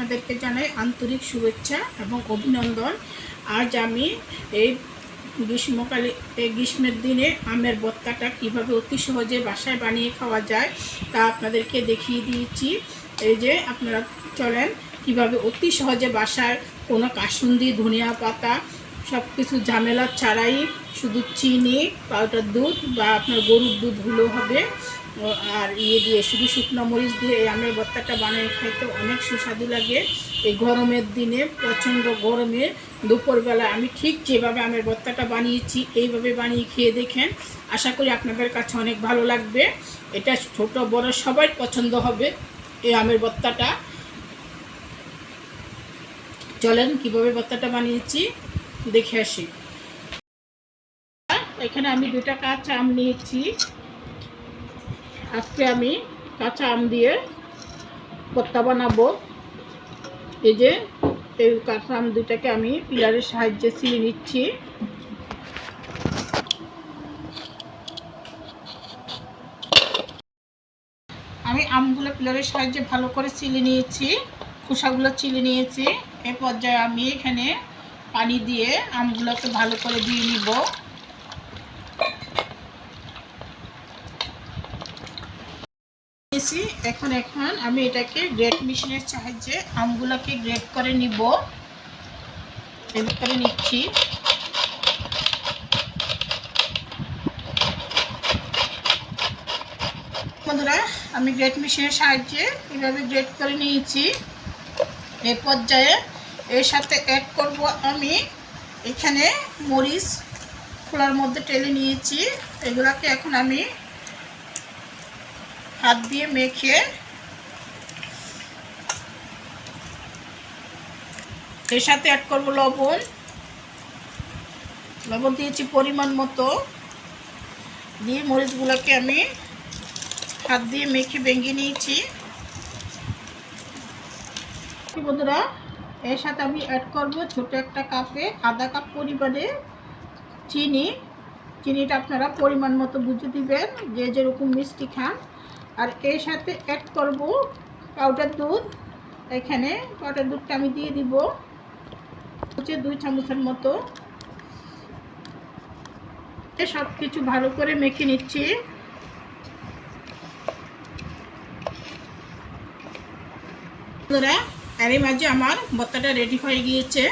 আপনাদেরকে জানাই আন্তরিক শুভেচ্ছা এবং অভিনন্দন। আজ আমি এই গ্রীষ্মের দিনে আমের ভর্তাটা কিভাবে অতি সহজে বাসায় বানিয়ে খাওয়া যায় তা আপনাদেরকে দেখিয়ে দিয়েছি। এই যে আপনারা চলেন কিভাবে অতি সহজে বাসায় কোনো কাসুন্দি, ধনিয়া পাতা সব কিছু ঝামেলা ছাড়াই শুধু চিনি, পাউডার দুধ বা আপনার গরুর দুধ হলেও হবে, আর দিয়ে শুধু শুকনো মরিচ দিয়ে এই আমের ভর্তাটা বানিয়ে খাইতে অনেক সুস্বাদু লাগে। এই গরমের দিনে, প্রচণ্ড গরমে দুপুরবেলা আমি ঠিক যেভাবে আমের ভর্তাটা বানিয়েছি এইভাবে বানিয়ে খেয়ে দেখেন। আশা করি আপনাদের কাছে অনেক ভালো লাগবে। এটা ছোট বড় সবাই পছন্দ হবে এই আমের ভর্তাটা। চলেন কিভাবে ভর্তাটা বানিয়েছি দেখে আসি। এখানে আমি 2টা কাঁচা আম নিয়েছি। আজকে আমি কাঁচা আম দিয়ে ভর্তা বানাবো। এই যে এই কাঁচা আম 2টাকে আমি পিলারের সাহায্যে ছিলে নিচ্ছি। আমি আমগুলো পিলারের সাহায্যে ভালো করে ছিলে নিয়েছি, খোসাগুলো ছিলে নিয়েছি। এই পর্যায়ে আমি এখানে পানি দিয়ে আমগুলোকে ভালো করে ধুয়ে নিব। এখন আমি এটাকে গ্রেট মেশিনের সাহায্যে আমগুলোকে গ্রেট করে নিব। গ্রেট করে নিচ্ছি। বন্ধুরা, আমি গ্রেট মেশিনের সাহায্যে এভাবে গ্রেট করে নিয়েছি। এই পর্যায়ে এর সাথে অ্যাড করব আমি এখানে মরিচ খোলার মধ্যে টেলে নিয়েছি। এগুলাকে এখন আমি হাত দিয়ে মেখে এর সাথে অ্যাড করব লবণ। লবণ দিয়েছি পরিমাণ মতো, দিয়ে মরিচগুলোকে আমি হাত দিয়ে মেখে ভেঙে নিয়েছি। বন্ধুরা, এর সাথে আমি অ্যাড করব ছোট একটা কাপে আধা কাপ পরিমাণে চিনি। চিনিটা আপনারা পরিমাণ মতো বুঝে দিবেন, যে যেরকম মিষ্টি খান। আর এর সাথে অ্যাড করব পাউডার দুধ। এখানে পাউডার দুধটা আমি দিয়ে দিব 2 চামচের মতো। সব কিছু ভালো করে মেখে নিচ্ছি। বন্ধুরা, এরই মাঝে আমার ভর্তাটা রেডি হয়ে গিয়েছে।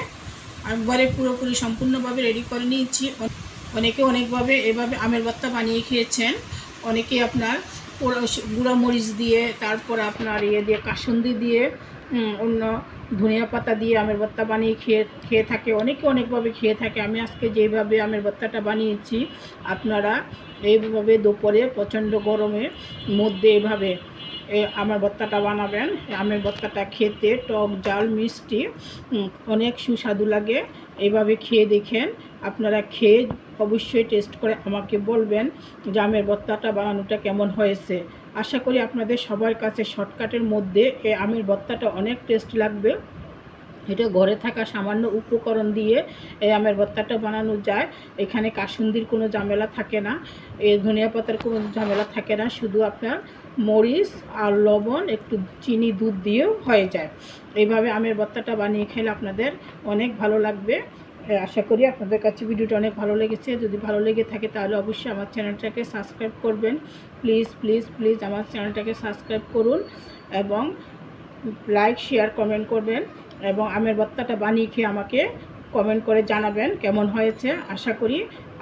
একবারে পুরোপুরি সম্পূর্ণভাবে রেডি করে নিয়েছি। অনেকে অনেকভাবে এভাবে আমের ভর্তা বানিয়ে খেয়েছেন। অনেকে আপনার গুঁড়া মরিচ দিয়ে, তারপর আপনার দিয়ে কাসুন্দি দিয়ে, অন্য ধনিয়া পাতা দিয়ে আমের ভর্তা বানিয়ে খেয়ে থাকে। অনেকে অনেকভাবে খেয়ে থাকে। আমি আজকে যেভাবে আমের ভর্তাটা বানিয়েছি, আপনারা এইভাবে দুপুরে প্রচণ্ড গরমের মধ্যে এভাবে আমের ভর্তাটা বানাবেন। আমের ভর্তাটা খেতে টক ঝাল মিষ্টি অনেক সুস্বাদু লাগে। এইভাবে খেয়ে দেখেন। আপনারা খেয়ে অবশ্যই টেস্ট করে আমাকে বলবেন যে আমের ভর্তাটা বানানোটা কেমন হয়েছে। আশা করি আপনাদের সবার কাছে শর্টকাটের মধ্যে এই আমের ভর্তাটা অনেক টেস্ট লাগবে। এটা ঘরে থাকা সামান্য উপকরণ দিয়ে এই আমের ভর্তাটা বানানো যায়। এখানে কাসুন্দির কোনো ঝামেলা থাকে না, এই ধনিয়া পাতার কোনো ঝামেলা থাকে না। শুধু আপনার মরিচ আর লবণ, একটু চিনি, দুধ দিয়েও হয়ে যায়। এইভাবে আমের ভর্তাটা বানিয়ে খেলে আপনাদের অনেক ভালো লাগবে। আশা করি আপনাদের কাছে ভিডিওটা অনেক ভালো লেগেছে। যদি ভালো লেগে থাকে তাহলে অবশ্যই আমার চ্যানেলটাকে সাবস্ক্রাইব করবেন। প্লিজ প্লিজ প্লিজ আমার চ্যানেলটাকে সাবস্ক্রাইব করুন এবং লাইক, শেয়ার, কমেন্ট করবেন। এবং আমের ভর্তাটা বানিয়ে খেয়ে আমাকে কমেন্ট করে জানাবেন কেমন হয়েছে। আশা করি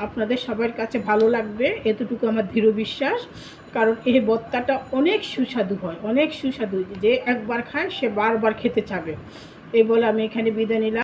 আপনাদের সবার কাছে ভালো লাগবে, এতটুকু আমার দৃঢ় বিশ্বাস। কারণ এই ভর্তাটা অনেক সুস্বাদু হয়, অনেক সুস্বাদু। যে একবার খায় সে বারবার খেতে চাবে। এই বলে আমি এখানে বিদায় নিলাম।